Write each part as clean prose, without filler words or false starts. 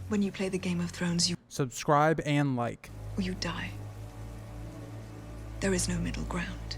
When you play the Game of Thrones, Subscribe and like. you die. There is no middle ground.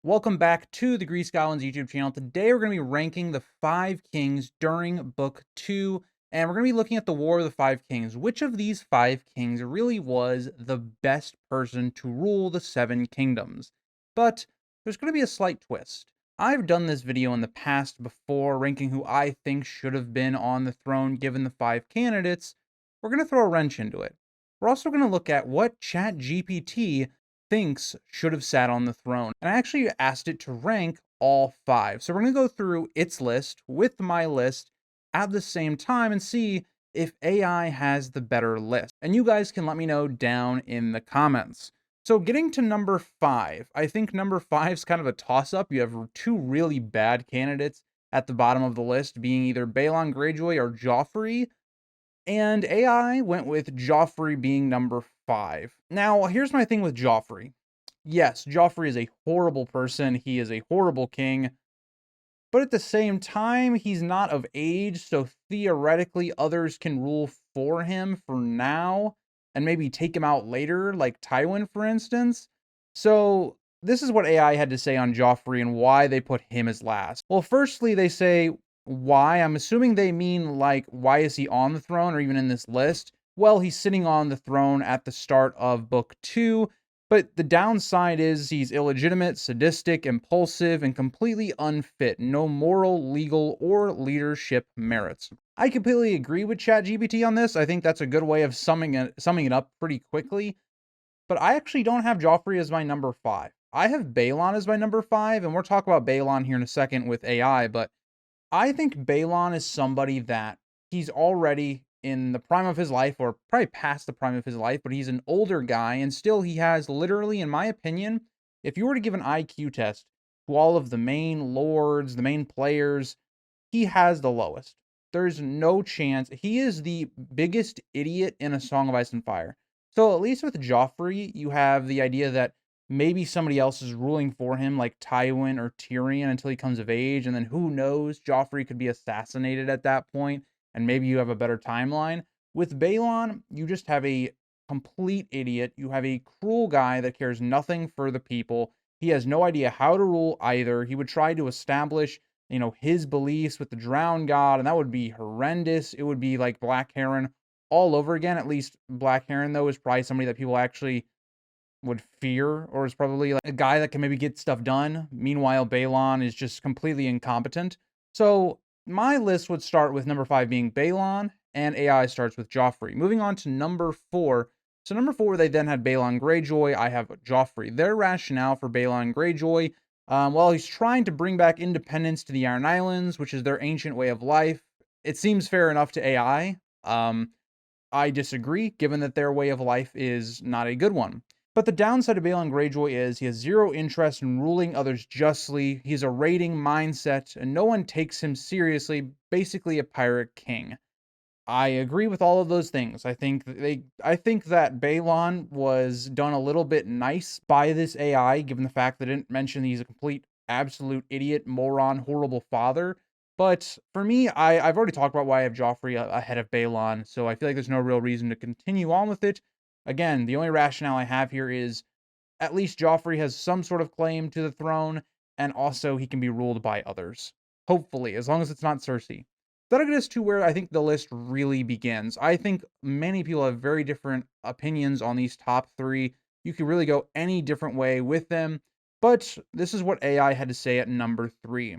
Welcome back to the Grease Goblins YouTube channel. Today we're going to be ranking the 5 kings during Book 2, and we're going to be looking at the War of the 5 Kings. Which of these 5 kings really was the best person to rule the 7 kingdoms? But there's going to be a slight twist. I've done this video in the past before, ranking who I think should have been on the throne given the 5 candidates. We're going to throw a wrench into it. We're also going to look at what ChatGPT thinks should have sat on the throne. And I actually asked it to rank all 5. So we're going to go through its list with my list at the same time and see if AI has the better list. And you guys can let me know down in the comments. So getting to number 5, I think number 5 is kind of a toss-up. You have 2 really bad candidates at the bottom of the list, being either Balon Greyjoy or Joffrey. And AI went with Joffrey being number 5. Now, here's my thing with Joffrey. Yes, Joffrey is a horrible person. He is a horrible king. But at the same time, he's not of age, so theoretically others can rule for him for now and maybe take him out later, like Tywin, for instance. So this is what AI had to say on Joffrey and why they put him as last. Well, firstly, they say why. I'm assuming they mean, like, why is he on the throne or even in this list? Well, he's sitting on the throne at the start of Book 2, but the downside is he's illegitimate, sadistic, impulsive, and completely unfit. No moral, legal, or leadership merits. I completely agree with ChatGPT on this. I think that's a good way of summing it up pretty quickly. But I actually don't have Joffrey as my number 5. I have Balon as my number 5, and we'll talk about Balon here in a second with AI, but I think Balon is somebody that he's already in the prime of his life, or probably past the prime of his life, but he's an older guy, and still he has literally, in my opinion, if you were to give an IQ test to all of the main lords, the main players, he has the lowest. There's no chance. He is the biggest idiot in A Song of Ice and Fire. So at least with Joffrey, you have the idea that maybe somebody else is ruling for him, like Tywin or Tyrion, until he comes of age, and then who knows, Joffrey could be assassinated at that point, and maybe you have a better timeline. With Balon, you just have a complete idiot. You have a cruel guy that cares nothing for the people. He has no idea how to rule either. He would try to establish, his beliefs with the drowned god, and that would be horrendous. It would be like Black Heron all over again. At least Black Heron, though, is probably somebody that people actually would fear, or is probably like a guy that can maybe get stuff done. Meanwhile, Balon is just completely incompetent. So my list would start with number 5 being Balon, and AI starts with Joffrey. Moving on to number 4. So number 4, they then had Balon Greyjoy. I have Joffrey. Their rationale for Balon Greyjoy, well, he's trying to bring back independence to the Iron Islands, which is their ancient way of life. It seems fair enough to AI. I disagree, given that their way of life is not a good one. But the downside of Balon Greyjoy is he has zero interest in ruling others justly. He's a raiding mindset, and no one takes him seriously, basically a pirate king. I agree with all of those things. I think that Balon was done a little bit nice by this AI, given the fact that it didn't mention he's a complete, absolute idiot, moron, horrible father. But for me, I've already talked about why I have Joffrey ahead of Balon, so I feel like there's no real reason to continue on with it. Again, the only rationale I have here is at least Joffrey has some sort of claim to the throne, and also he can be ruled by others. Hopefully, as long as it's not Cersei. That'll get us to where I think the list really begins. I think many people have very different opinions on these top 3. You could really go any different way with them, but this is what AI had to say at number 3.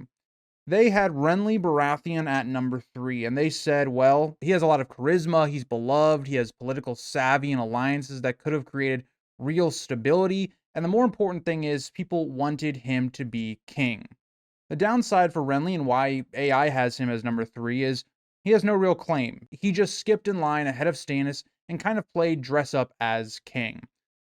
They had Renley Baratheon at number 3, and they said, well, he has a lot of charisma, he's beloved, he has political savvy and alliances that could have created real stability, and the more important thing is people wanted him to be king. The downside for Renley and why AI has him as number 3 is he has no real claim. He just skipped in line ahead of Stannis and kind of played dress up as king.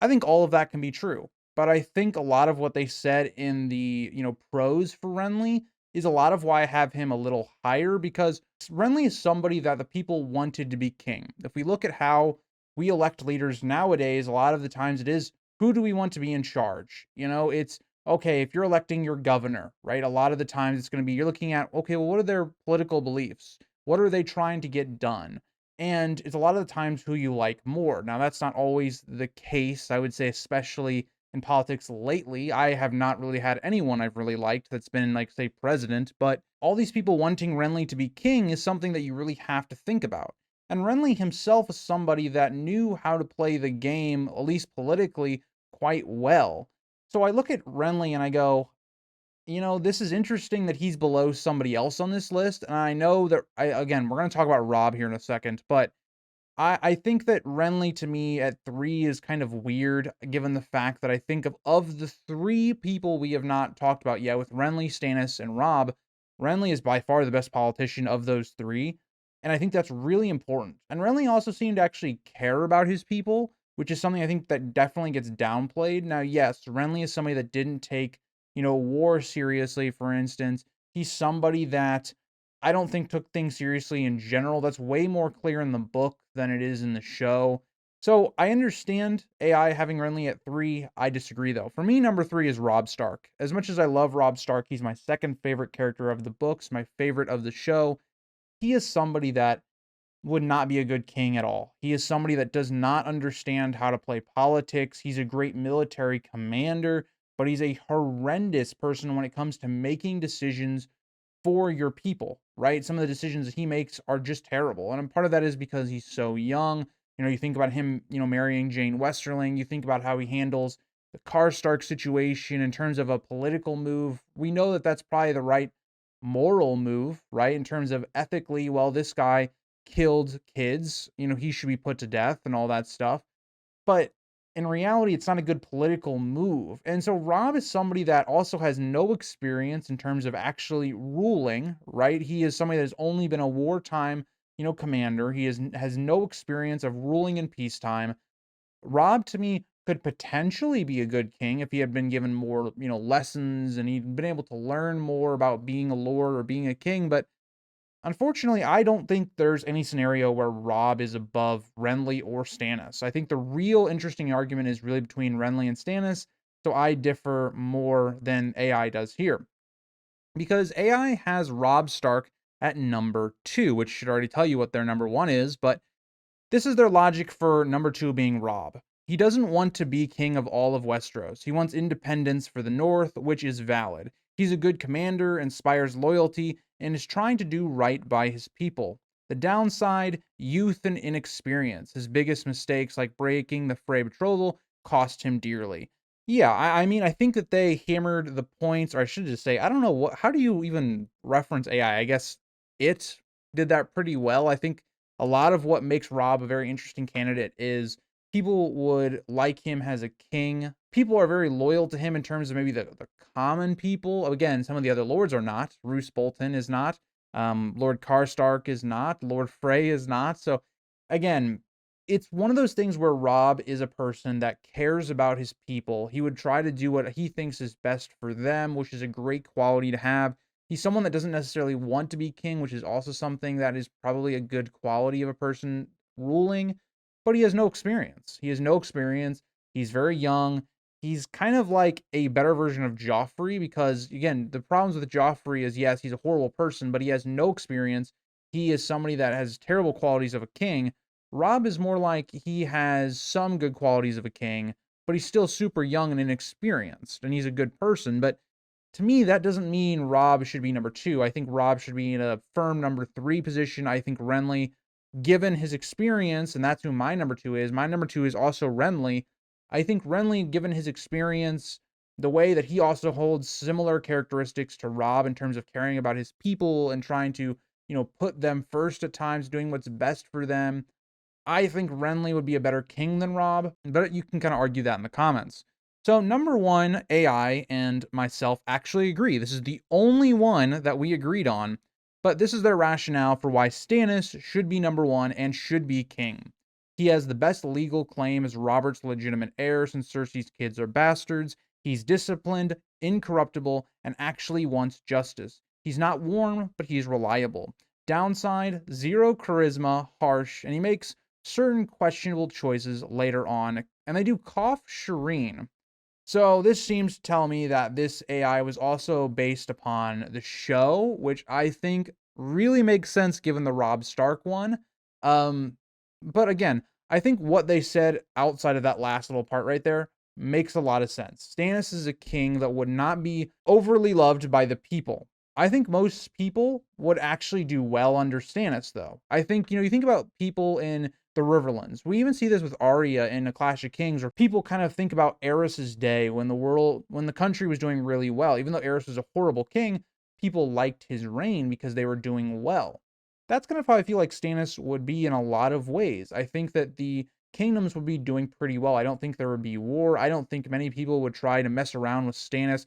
I think all of that can be true, but I think a lot of what they said in the, pros for Renley is a lot of why I have him a little higher, because Renley is somebody that the people wanted to be king. If we look at how we elect leaders nowadays, a lot of the times it is, who do we want to be in charge? It's, okay, if you're electing your governor, right? A lot of the times it's going to be, you're looking at, okay, well, what are their political beliefs? What are they trying to get done? And it's a lot of the times who you like more. Now, that's not always the case, I would say, especially in politics lately. I have not really had anyone I've really liked that's been, like, say, president, but all these people wanting Renly to be king is something that you really have to think about. And Renly himself is somebody that knew how to play the game, at least politically, quite well. So I look at Renly and I go, this is interesting that he's below somebody else on this list. And I know that, again, we're going to talk about Rob here in a second, but I think that Renly to me at 3 is kind of weird, given the fact that I think of the 3 people we have not talked about yet, with Renly, Stannis, and Rob, Renly is by far the best politician of those 3, and I think that's really important. And Renly also seemed to actually care about his people, which is something I think that definitely gets downplayed. Now, yes, Renly is somebody that didn't take, war seriously, for instance. He's somebody that I don't think took things seriously in general. That's way more clear in the book than it is in the show. So I understand AI having Renly at 3. I disagree though. For me, number 3 is Robb Stark. As much as I love Robb Stark, he's my second favorite character of the books, my favorite of the show. He is somebody that would not be a good king at all. He is somebody that does not understand how to play politics. He's a great military commander, but he's a horrendous person when it comes to making decisions for your people, right? Some of the decisions that he makes are just terrible. And part of that is because he's so young. You think about him, marrying Jane Westerling. You think about how he handles the Karstark situation in terms of a political move. We know that that's probably the right moral move, right? In terms of ethically, well, this guy killed kids, he should be put to death and all that stuff. But in reality, it's not a good political move. And so Rob is somebody that also has no experience in terms of actually ruling, right? He is somebody that has only been a wartime, commander. Has no experience of ruling in peacetime. Rob to me could potentially be a good king if he had been given more, lessons and he'd been able to learn more about being a lord or being a king, but unfortunately, I don't think there's any scenario where Rob is above Renly or Stannis. I think the real interesting argument is really between Renly and Stannis, so I differ more than AI does here. Because AI has Rob Stark at number 2, which should already tell you what their number 1 is, but this is their logic for number 2 being Rob. He doesn't want to be king of all of Westeros. He wants independence for the North, which is valid. He's a good commander, inspires loyalty, and is trying to do right by his people. The downside, youth and inexperience. His biggest mistakes, like breaking the Frey betrothal, cost him dearly. Yeah, I mean, I think that they hammered the points, or I should just say, I don't know how do you even reference AI? I guess it did that pretty well. I think a lot of what makes Rob a very interesting candidate is people would like him as a king. People are very loyal to him in terms of maybe the common people. Again, some of the other lords are not. Roose Bolton is not. Lord Karstark is not. Lord Frey is not. So again, it's one of those things where Rob is a person that cares about his people. He would try to do what he thinks is best for them, which is a great quality to have. He's someone that doesn't necessarily want to be king, which is also something that is probably a good quality of a person ruling, but he has no experience. He has no experience. He's very young. He's kind of like a better version of Joffrey because, again, the problems with Joffrey is, yes, he's a horrible person, but he has no experience. He is somebody that has terrible qualities of a king. Rob is more like he has some good qualities of a king, but he's still super young and inexperienced, and he's a good person. But to me, that doesn't mean Rob should be number 2. I think Rob should be in a firm number 3 position. I think Renly, given his experience, and that's who my number 2 is. My number 2 is also Renly. I think Renly, given his experience, the way that he also holds similar characteristics to Rob in terms of caring about his people and trying to, put them first at times, doing what's best for them. I think Renly would be a better king than Rob, but you can kind of argue that in the comments. So number 1, AI and myself actually agree. This is the only one that we agreed on, but this is their rationale for why Stannis should be number 1 and should be king. He has the best legal claim as Robert's legitimate heir since Cersei's kids are bastards. He's disciplined, incorruptible, and actually wants justice. He's not warm, but he's reliable. Downside, 0 charisma, harsh, and he makes certain questionable choices later on, and they do cough Shireen. So this seems to tell me that this AI was also based upon the show, which I think really makes sense given the Robb Stark one. Um, but again, I think what they said outside of that last little part right there makes a lot of sense. Stannis is a king that would not be overly loved by the people. I think most people would actually do well under Stannis, though. I think, you think about people in the Riverlands. We even see this with Arya in A Clash of Kings, where people kind of think about Aerys's day when the country was doing really well. Even though Aerys was a horrible king, people liked his reign because they were doing well. That's kind of how I feel like Stannis would be in a lot of ways. I think that the kingdoms would be doing pretty well. I don't think there would be war. I don't think many people would try to mess around with Stannis,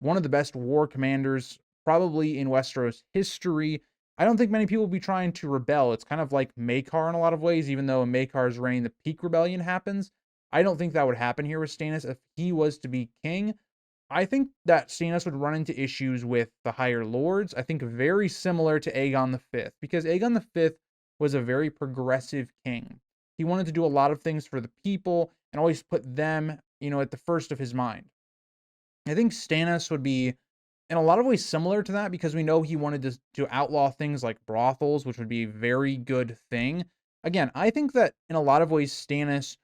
one of the best war commanders probably in Westeros history. I don't think many people would be trying to rebel. It's kind of like Maekar in a lot of ways, even though in Maekar's reign the peak rebellion happens. I don't think that would happen here with Stannis if he was to be king. I think that Stannis would run into issues with the higher lords. I think very similar to Aegon V, because Aegon V was a very progressive king. He wanted to do a lot of things for the people and always put them, at the first of his mind. I think Stannis would be in a lot of ways similar to that because we know he wanted to outlaw things like brothels, which would be a very good thing. Again, I think that in a lot of ways, Stannis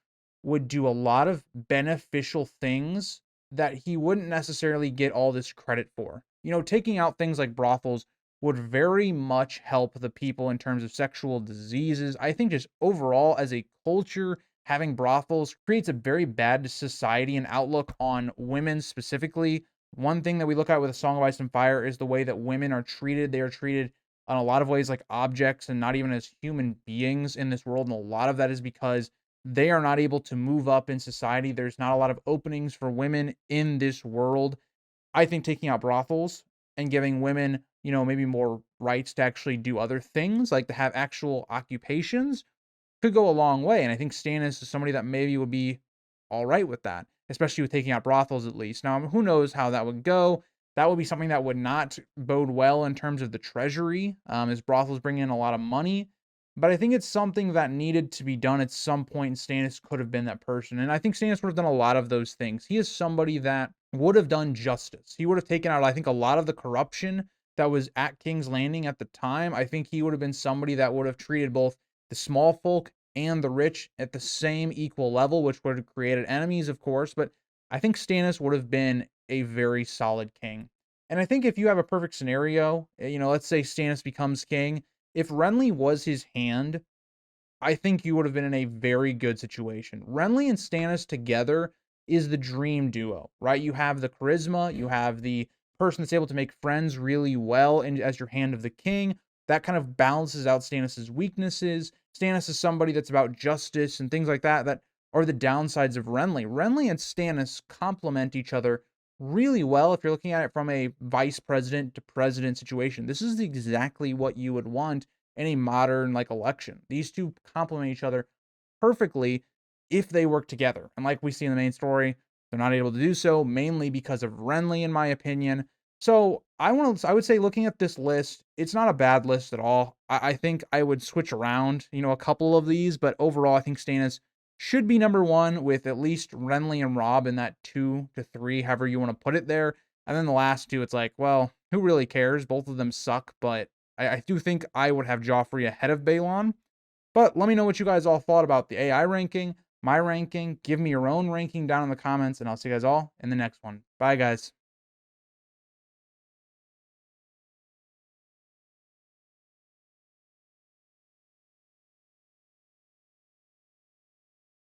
would do a lot of beneficial things that he wouldn't necessarily get all this credit for. Taking out things like brothels would very much help the people in terms of sexual diseases. I think just overall, as a culture, having brothels creates a very bad society and outlook on women specifically. One thing that we look at with A Song of Ice and Fire is the way that women are treated. They are treated in a lot of ways like objects and not even as human beings in this world. And a lot of that is because they are not able to move up in society. There's not a lot of openings for women in this world. I think taking out brothels and giving women, maybe more rights to actually do other things, like to have actual occupations, could go a long way. And I think Stannis is somebody that maybe would be all right with that, especially with taking out brothels at least. Now, who knows how that would go? That would be something that would not bode well in terms of the treasury, as brothels bring in a lot of money. But I think it's something that needed to be done at some point, and Stannis could have been that person. And I think Stannis would have done a lot of those things. He is somebody that would have done justice. He would have taken out, I think, a lot of the corruption that was at King's Landing at the time. I think he would have been somebody that would have treated both the small folk and the rich at the same equal level, which would have created enemies, of course. But I think Stannis would have been a very solid king. And I think if you have a perfect scenario, let's say Stannis becomes king, if Renly was his hand, I think you would have been in a very good situation. Renly and Stannis together is the dream duo, right? You have the charisma, you have the person that's able to make friends really well and as your hand of the king. That kind of balances out Stannis' weaknesses. Stannis is somebody that's about justice and things like that that are the downsides of Renly. Renly and Stannis complement each other really well if you're looking at it from a vice president to president situation. This is exactly what you would want in a modern election. These two complement each other perfectly if they work together. And like we see in the main story, they're not able to do so mainly because of Renly, in my opinion. So I would say looking at this list, it's not a bad list at all. I think I would switch around, a couple of these, but overall I think Stannis should be number one with at least Renly and Robb in that 2 to 3, however you want to put it there. And then the last two, it's like, well, who really cares? Both of them suck, but I do think I would have Joffrey ahead of Balon. But let me know what you guys all thought about the AI ranking, my ranking. Give me your own ranking down in the comments, and I'll see you guys all in the next one. Bye, guys.